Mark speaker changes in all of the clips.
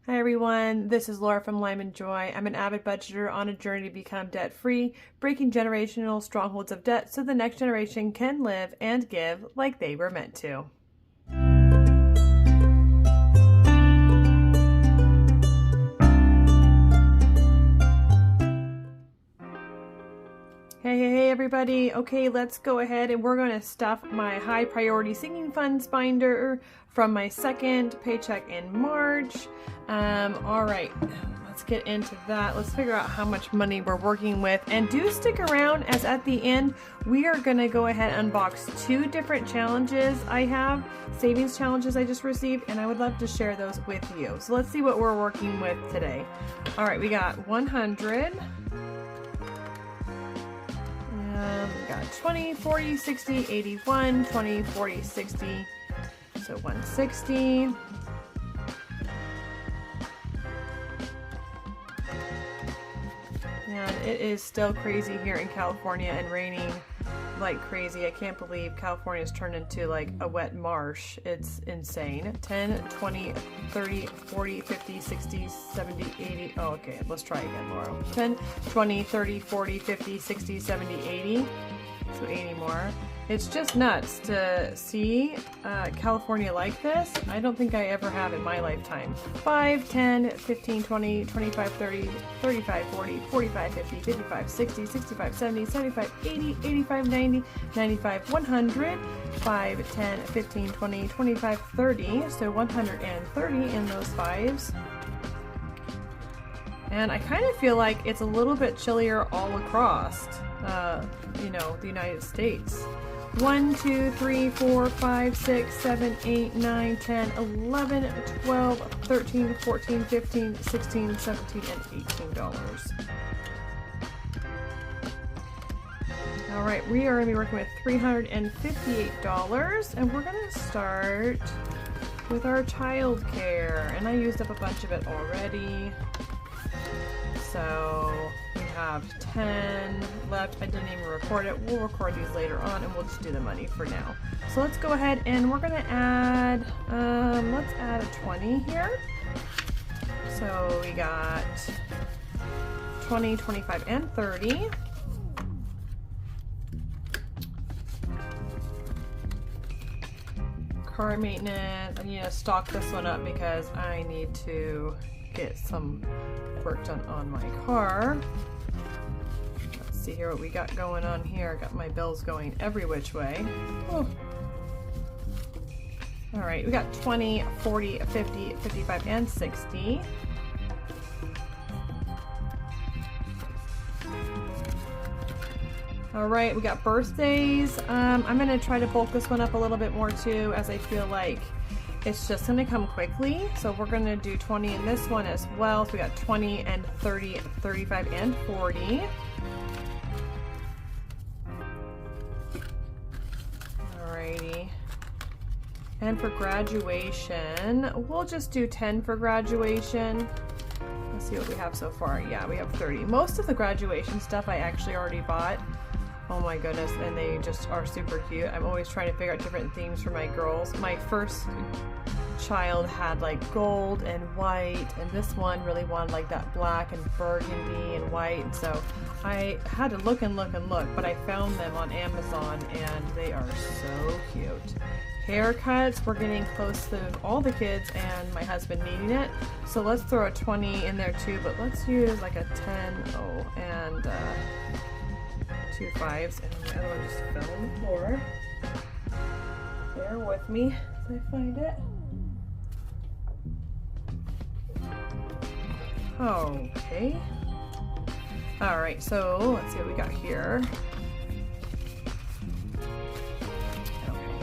Speaker 1: Hi everyone, this is Laura from Lime & Joy. I'm an avid budgeter on a journey to become debt-free, breaking generational strongholds of debt so the next generation can live and give like they were meant to. Hey everybody. Okay, let's go ahead and we're going to stuff my high priority sinking funds binder from my second paycheck in March. All right, let's get into that. Let's figure out how much money we're working with, and do stick around, as at the end we are going to go ahead and unbox two different challenges I have, savings challenges I just received, and I would love to share those with you. So let's see what we're working with today. All right, we got 100. We got 20, 40, 60, 81, 20, 40, 60, so 160. And it is still crazy here in California and raining like crazy. I can't believe California's turned into like a wet marsh. It's insane. 10, 20, 30, 40, 50, 60, 70, 80. Oh, okay, let's try again, Laura. 10, 20, 30, 40, 50, 60, 70, 80. So 80 more. It's just nuts to see California like this. I don't think I ever have in my lifetime. 5, 10, 15, 20, 25, 30, 35, 40, 45, 50, 55, 60, 65, 70, 75, 80, 85, 90, 95, 100, 5, 10, 15, 20, 25, 30. So 130 in those fives. And I kind of feel like it's a little bit chillier all across, you know, the United States. 1, 2, 3, 4, 5, 6, 7, 8, 9, 10, 11, 12, 13, 14, 15, 16, 17, and $18. All right, we are going to be working with $358, and we're going to start with our child care. And I used up a bunch of it already. So we have 10 left. I didn't even record it. We'll record these later on, and we'll just do the money for now. So let's go ahead and we're gonna add, let's add a 20 here. So we got 20, 25, and 30. Car maintenance, I need to stock this one up because I need to get some work done on my car. Let's see here what we got going on here. Got my bills going every which way. Oh. All right, we got 20, 40, 50, 55, and 60. All right, we got birthdays. I'm gonna try to bulk this one up a little bit more too, as I feel like it's just gonna come quickly. So we're gonna do 20 in this one as well. So we got 20 and 30, 35, and 40. Alrighty. And for graduation, we'll just do 10 for graduation. Let's see what we have so far. Yeah, we have 30. Most of the graduation stuff I actually already bought. Oh my goodness, and they just are super cute. I'm always trying to figure out different themes for my girls. My first child had like gold and white, and this one really wanted like that black and burgundy and white. And so I had to look and look and look, but I found them on Amazon and they are so cute. Haircuts, we're getting close to all the kids and my husband needing it. So let's throw a 20 in there too, but let's use like a 10, and 2 5s, and the other one just fell on the floor. Bear with me as I find it. Okay. All right, so let's see what we got here. Okay.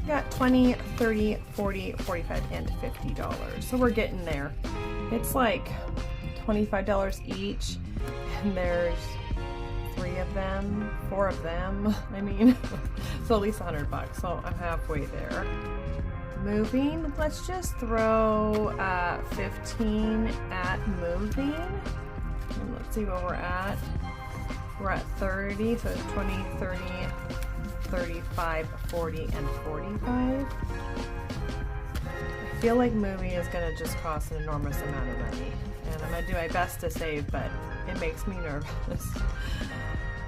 Speaker 1: We got 20, 30, 40, 45, and $50. So we're getting there. It's like $25 each, and there's 3 of them, 4 of them, I mean, so at least $100, so I'm halfway there. Moving, let's just throw 15 at moving, and let's see where we're at. We're at 30, so it's 20, 30, 35, 40, and 45. I feel like moving is gonna just cost an enormous amount of money. And I'm gonna do my best to save, but it makes me nervous.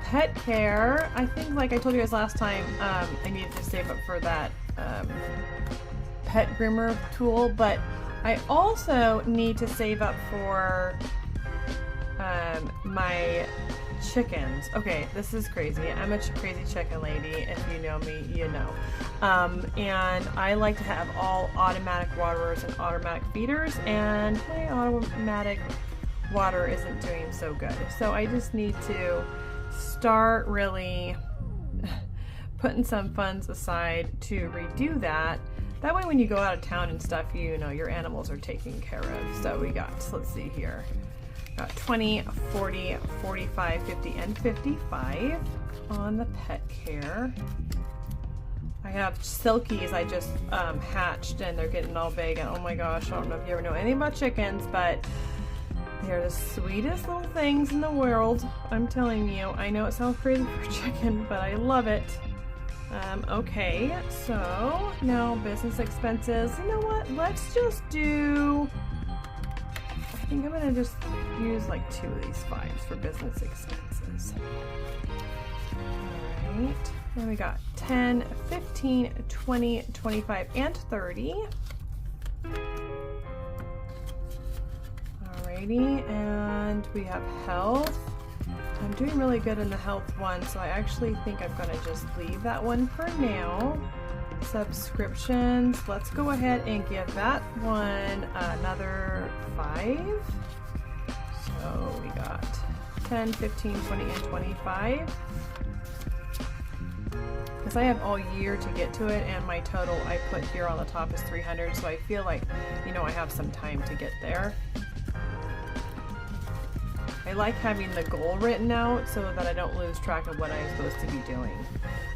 Speaker 1: Pet care, I think like I told you guys last time, I needed to save up for that pet groomer tool, but I also need to save up for my chickens. Okay, this is crazy. I'm a crazy chicken lady. If you know me, you know. And I like to have all automatic waterers and automatic feeders, and my automatic water isn't doing so good. So I just need to start really putting some funds aside to redo that. That way when you go out of town and stuff, you know, your animals are taken care of. So we got, let's see here, got 20, 40, 45, 50, and 55 on the pet care. I have silkies I just hatched, and they're getting all big, and oh my gosh, I don't know if you ever know anything about chickens, but they're the sweetest little things in the world. I'm telling you. I know it sounds crazy for a chicken, but I love it. Okay, so now business expenses. You know what? Let's just do, I think I'm gonna just use like 2 of these 5s for business expenses. Alright, then we got 10, 15, 20, 25, and 30. Alrighty, and we have health. I'm doing really good in the health one, so I actually think I'm gonna just leave that one for now. Subscriptions, let's go ahead and give that one another 5. So we got 10, 15, 20, and 25. Because I have all year to get to it, and my total I put here on the top is 300, so I feel like, you know, I have some time to get there. I like having the goal written out so that I don't lose track of what I'm supposed to be doing.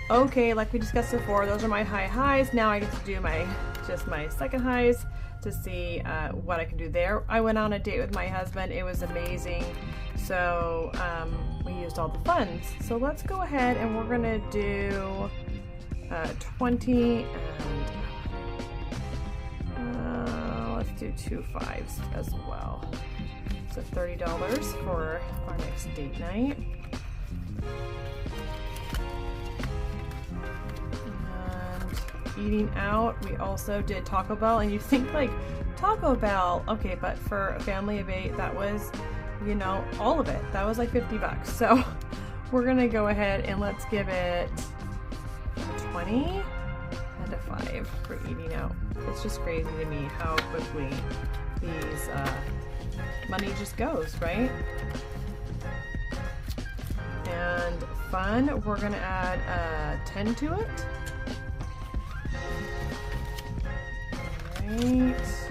Speaker 1: Okay, like we discussed before, those are my high highs. Now I get to do my second highs to see what I can do there. I went on a date with my husband. It was amazing. So we used all the funds. So let's go ahead and we're gonna do 20 and let's do 2 5s as well. So $30 for our next date night. And eating out, we also did Taco Bell, and you think like Taco Bell, okay, but for a family of 8, that was, you know, all of it. That was like 50 bucks. So we're gonna go ahead and let's give it 20 and a 5 for eating out. It's just crazy to me how quickly these money just goes, right? And fun, we're gonna add 10 to it. Alright.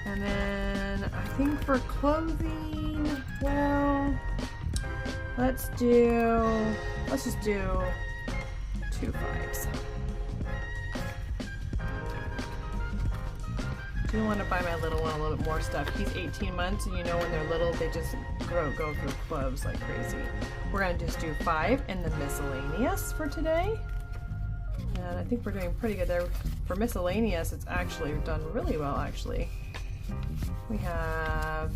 Speaker 1: And then I think for clothing, well, let's just do 2 5s. I do want to buy my little one a little bit more stuff. He's 18 months, and you know when they're little, they just go through clothes like crazy. We're going to just do 5 in the miscellaneous for today. And I think we're doing pretty good there. For miscellaneous, it's actually done really well, actually. We have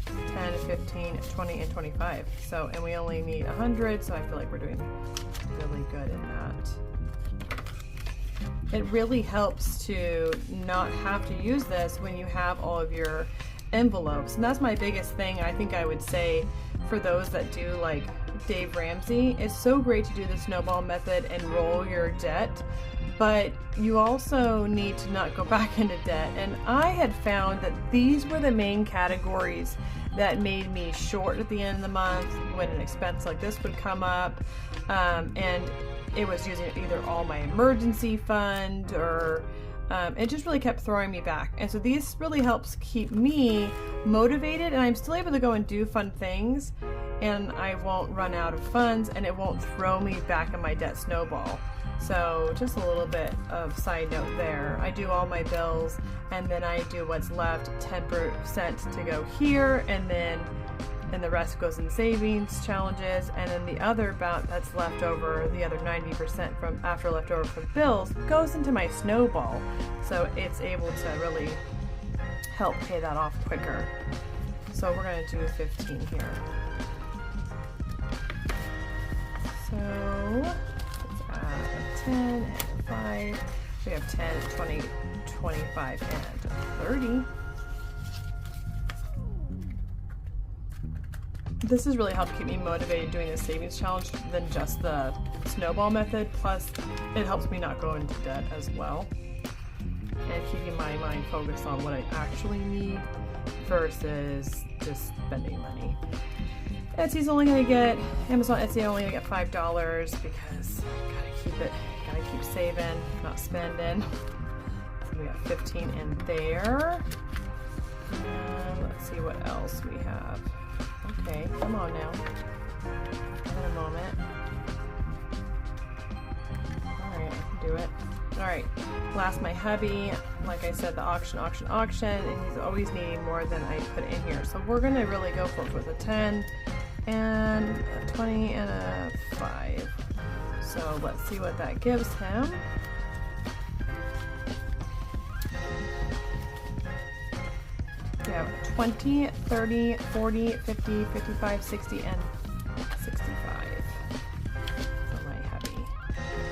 Speaker 1: 10, 15, 20, and 25. So, and we only need 100, so I feel like we're doing really good in that. It really helps to not have to use this when you have all of your envelopes. And that's my biggest thing, I think I would say, for those that do like Dave Ramsey. It's so great to do the snowball method and roll your debt, but you also need to not go back into debt. And I had found that these were the main categories that made me short at the end of the month when an expense like this would come up. And it was using either all my emergency fund or it just really kept throwing me back. And so these really helps keep me motivated, and I'm still able to go and do fun things, and I won't run out of funds, and it won't throw me back in my debt snowball. So just a little bit of side note there. I do all my bills, and then I do what's left, 10% to go here, and then and the rest goes in savings challenges, and then the other amount that's left over, the other 90% from after left over from bills, goes into my snowball, so it's able to really help pay that off quicker. So we're going to do 15 here. So let's add a 10 and a 5. We have 10, 20, 25, and 30. This has really helped keep me motivated doing the savings challenge than just the snowball method. Plus, it helps me not go into debt as well. And keeping my mind focused on what I actually need versus just spending money. Etsy's only gonna get, Amazon Etsy only gonna get $5 because gotta keep saving, not spending. So we got 15 in there. And let's see what else we have. Okay, come on now. In a moment. Alright, I can do it. Alright, last my hubby, like I said, the auction, and he's always needing more than I put in here. So we're gonna really go for it with a 10 and a 20 and a 5. So let's see what that gives him. We have 20, 30, 40, 50, 55, 60, and 65 for my hubby.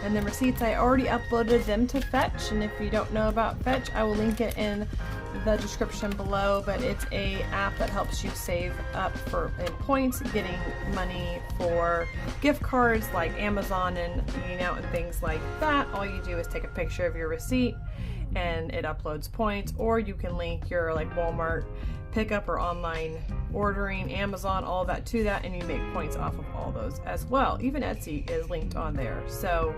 Speaker 1: And the receipts, I already uploaded them to Fetch, and if you don't know about Fetch, I will link it in the description below, but it's a app that helps you save up for in points, getting money for gift cards like Amazon and eating out and things like that. All you do is take a picture of your receipt and it uploads points, or you can link your like Walmart pickup or online ordering, Amazon, all of that to that, and you make points off of all those as well. Even Etsy is linked on there, so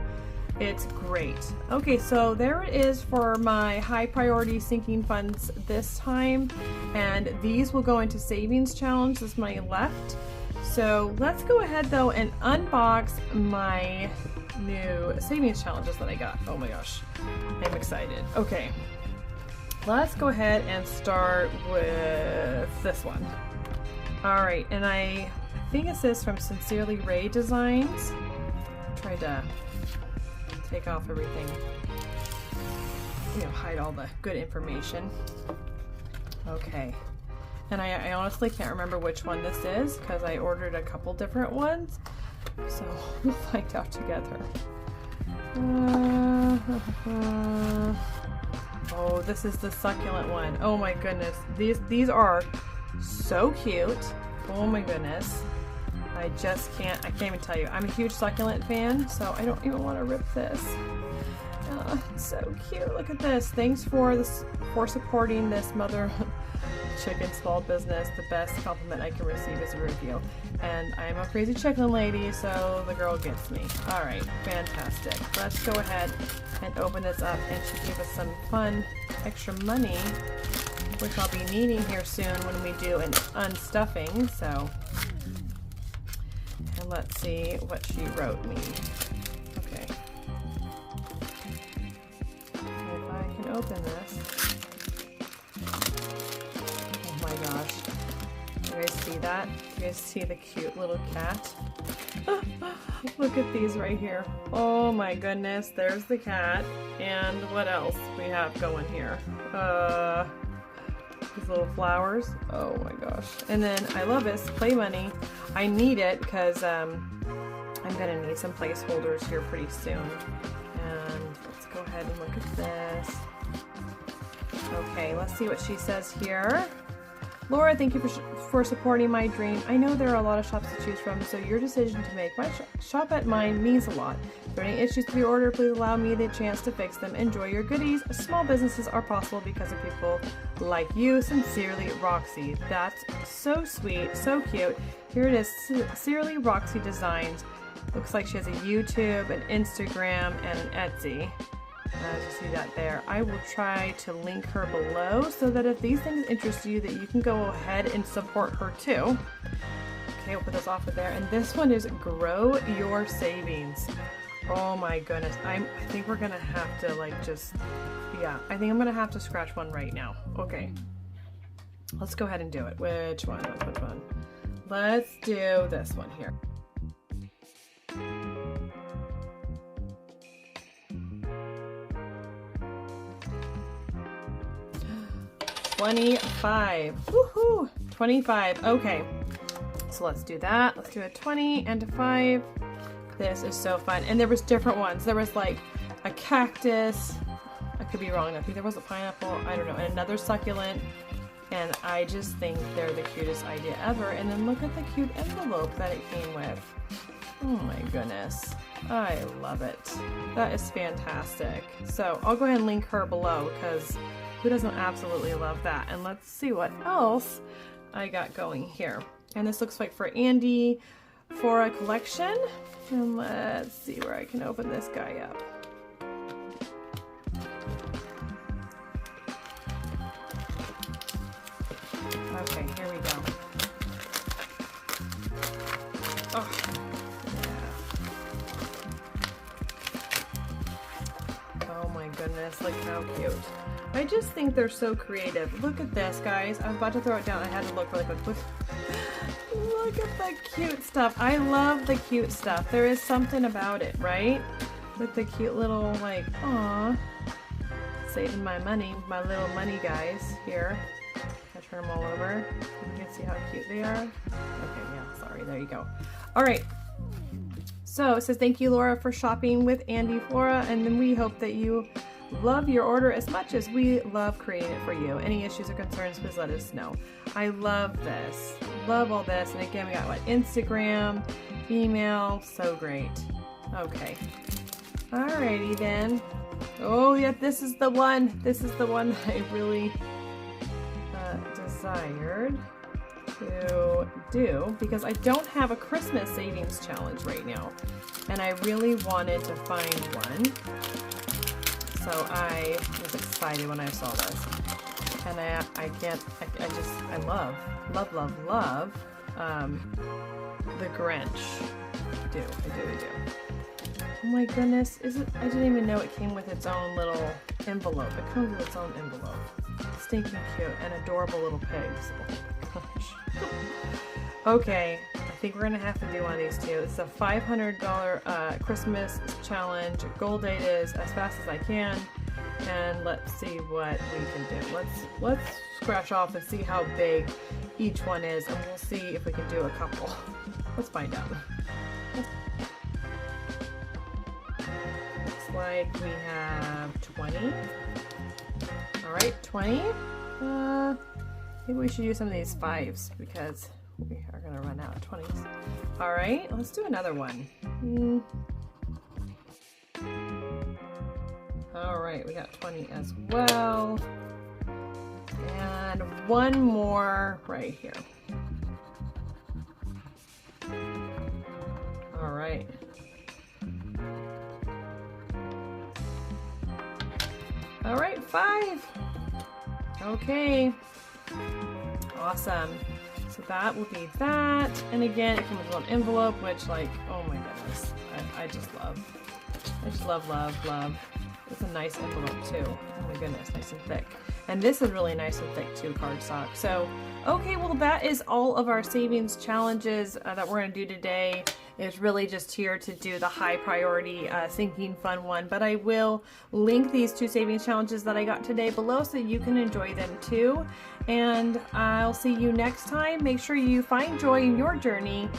Speaker 1: it's great. Okay, so there it is for my high priority sinking funds this time, and these will go into savings challenge. This is my left. So let's go ahead though and unbox my new savings challenges that I got. Oh my gosh, I'm excited. Okay, let's go ahead and start with this one. All right, and I think it says from Sincerely Ray Designs. Try to take off everything, hide all the good information. Okay, and I honestly can't remember which one this is because I ordered a couple different ones, so we'll find out together. Oh, this is the succulent one. Oh my goodness, these are so cute. Oh my goodness, I can't even tell you. I'm a huge succulent fan, so I don't even want to rip this. It's so cute. Look at this. Thanks for supporting this mother chicken small business. The best compliment I can receive is a review. And I'm a crazy chicken lady, so the girl gets me. Alright, fantastic. Let's go ahead and open this up, and she gave us some fun extra money, which I'll be needing here soon when we do an unstuffing. So, and let's see what she wrote me. Okay. If I can open this. Oh my gosh. You guys see that? You guys see the cute little cat? Look at these right here. Oh my goodness. There's the cat. And what else we have going here? These little flowers. Oh my gosh. And then I love this play money. I need it because I'm gonna need some placeholders here pretty soon. And let's go ahead and look at this. Okay, let's see what she says here. Laura, thank you for supporting my dream. I know there are a lot of shops to choose from, so your decision to make my shop at mine means a lot. If there are any issues with your order, please allow me the chance to fix them. Enjoy your goodies. Small businesses are possible because of people like you. Sincerely, Roxy. That's so sweet, so cute. Here it is, Sincerely Roxy Designs. Looks like she has a YouTube, an Instagram, and an Etsy. You see that there. I will try to link her below so that if these things interest you, that you can go ahead and support her too. Okay, we'll put those off of there. And this one is Grow Your Savings. Oh my goodness. I think we're gonna have to I think I'm gonna have to scratch one right now. Okay. Let's go ahead and do it. Which one? let's do this one here. $25. Woohoo! 25. Okay. So let's do that. Let's do a 20 and a 5. This is so fun. And there was different ones. There was like a cactus. I could be wrong. I think there was a pineapple. I don't know. And another succulent. And I just think they're the cutest idea ever. And then look at the cute envelope that it came with. Oh my goodness. I love it. That is fantastic. So I'll go ahead and link her below because who doesn't absolutely love that? And let's see what else I got going here. And this looks like for Andy for a collection. And let's see where I can open this guy up. Okay, here we go. Oh, yeah. Oh my goodness, look how cute. I just think they're so creative. Look at this, guys. I was about to throw it down. I had to look really quick. Look at the cute stuff. I love the cute stuff. There is something about it, right? With the cute little, like, aw. Saving my money, my little money guys here. I turn them all over. You can see how cute they are. Okay, yeah, sorry. There you go. All right. So it says, thank you, Laura, for shopping with Andy Flora. And then we hope that you love your order as much as we love creating it for you. Any issues or concerns, please let us know. I love this. Love all this. And again, we got what? Instagram, email. So great. Okay. Alrighty then. Oh, yeah, this is the one. This is the one that I really desired to do because I don't have a Christmas savings challenge right now. And I really wanted to find one. So I was excited when I saw this. And I love the Grinch. I do. Oh my goodness, I didn't even know it came with its own little envelope. It comes with its own envelope. Stinking cute and adorable little pigs. Oh my gosh. Okay, I think we're gonna have to do one of these two. It's a $500 Christmas challenge. Goal date is as fast as I can. And let's see what we can do. Let's scratch off and see how big each one is, and we'll see if we can do a couple. Let's find out. Looks like we have 20. All right, 20. Maybe we should use some of these 5s because we are gonna run out of 20s. All right, let's do another one. All right, we got 20 as well. And one more right here. All right. All right, 5. Okay. Awesome. So that will be that. And again, it comes with an envelope, which, like, oh my goodness. I just love. It's a nice envelope too. Oh my goodness, nice and thick. And this is really nice and thick too, cardstock. So, okay, well that is all of our savings challenges that we're gonna do today. It's really just here to do the high priority sinking fun one, but I will link these 2 savings challenges that I got today below so you can enjoy them too. And I'll see you next time. Make sure you find joy in your journey